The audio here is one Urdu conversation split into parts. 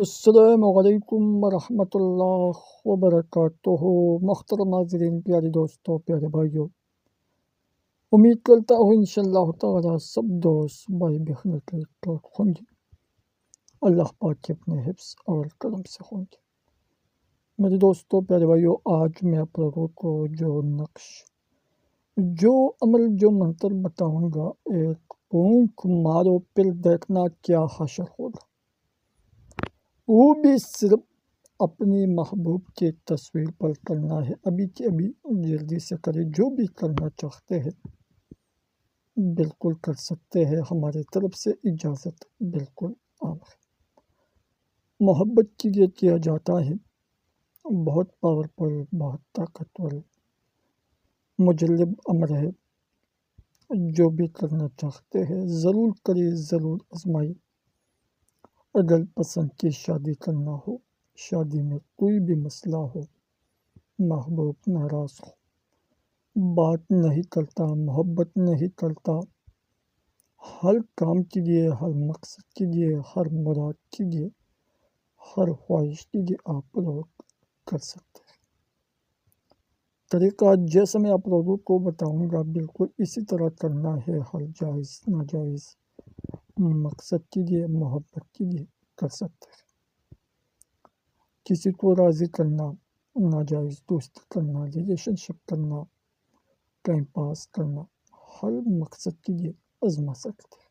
السلام علیکم ورحمۃ اللہ وبرکاتہ۔ محترم ناظرین، پیارے دوستوں، پیارے بھائیوں، امید کرتا ہوں انشاءاللہ تعالیٰ سب دوست بھائی بہنوں کے ٹھیک ہوں گے، اللہ پاک کے اپنے حفظ اور کرم سے ہوں گے۔ میرے دوستوں، پیارے بھائیوں، آج میں آپ لوگوں کو جو نقش، جو عمل، جو منتر بتاؤں گا، ایک پونک مارو پھر دیکھنا کیا حشر ہوگا، وہ بھی صرف اپنی محبوب کی تصویر پر کرنا ہے۔ ابھی کے ابھی جلدی سے کریں، جو بھی کرنا چاہتے ہیں بالکل کر سکتے ہیں، ہماری طرف سے اجازت بالکل عام ہے۔ محبت کے لیے کیا جاتا ہے، بہت پاورفل، بہت طاقتور مجلب امر ہے۔ جو بھی کرنا چاہتے ہیں ضرور کریں، ضرور آزمائیں۔ اگر پسند کی شادی کرنا ہو، شادی میں کوئی بھی مسئلہ ہو، محبوب ناراض ہو، بات نہیں کرتا، محبت نہیں کرتا، ہر کام کے لیے، ہر مقصد کے لیے، ہر مراد کے لیے، ہر خواہش کے لیے آپ لوگ کر سکتے ہیں۔ طریقہ جیسا میں آپ لوگوں کو بتاؤں گا بالکل اسی طرح کرنا ہے، ہر جائز ناجائز مقصد کے لیے، محبت کے لیے کر سکتے ہیں۔ کسی کو راضی کرنا، ناجائز دوست کرنا، ریلیشن شپ کرنا، ٹائم پاس کرنا، ہر مقصد کے لیے آزما سکتے ہیں۔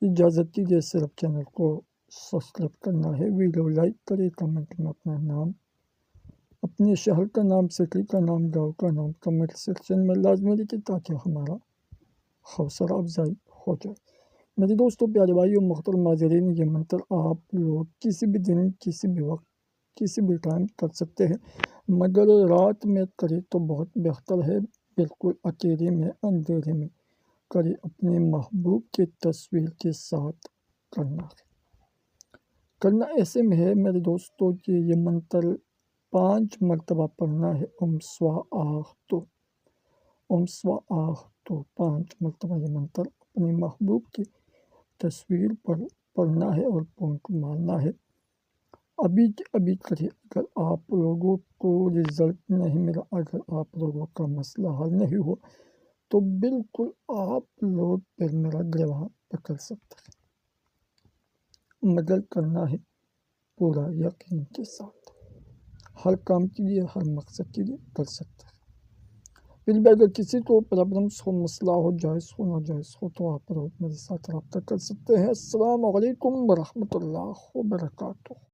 اجازت دیجیے، صرف چینل کو سبسکرائب کرنا ہے، ویڈیو لائک کریں، کمنٹ میں اپنا نام، اپنے شہر کا نام، سٹی کا نام، گاؤں کا نام کمنٹ سیکشن میں لازمی لکھیں تاکہ ہمارا حوصلہ افزائی ہو جائے۔ میرے دوستوں، پیارے بھائیوں، محترم ناظرین، یہ منتر آپ لوگ کسی بھی دن، کسی بھی وقت، کسی بھی ٹائم کر سکتے ہیں، مگر رات میں کریں تو بہت بہتر ہے۔ بالکل اکیلے میں، اندھیرے میں کریں، اپنے محبوب کی تصویر کے ساتھ کرنا ایسے میں ہے میرے دوستوں کہ یہ منتر 5 مرتبہ پڑھنا ہے، اوم سوا آہ تو، اوم سوا آہ تو 5 مرتبہ یہ منتر اپنے محبوب کی تصویر پر پڑھنا ہے اور پونک مارنا ہے۔ ابھی کریں، اگر آپ لوگوں کو رزلٹ نہیں ملا، اگر آپ لوگوں کا مسئلہ حل نہیں ہوا تو بالکل آپ لوگ پھر میرا گریوان پکڑ سکتے ہیں، مگر کرنا ہے پورا یقین کے ساتھ، ہر کام کے لیے، ہر مقصد کے لیے کر سکتے ہیں۔ پھر بھی اگر کسی کو پرابلمس ہو، مسئلہ ہو، جائز ہو ناجائز ہو، تو آپ لوگ میرے ساتھ رابطہ کر سکتے ہیں۔ السلام علیکم ورحمۃ اللہ وبرکاتہ۔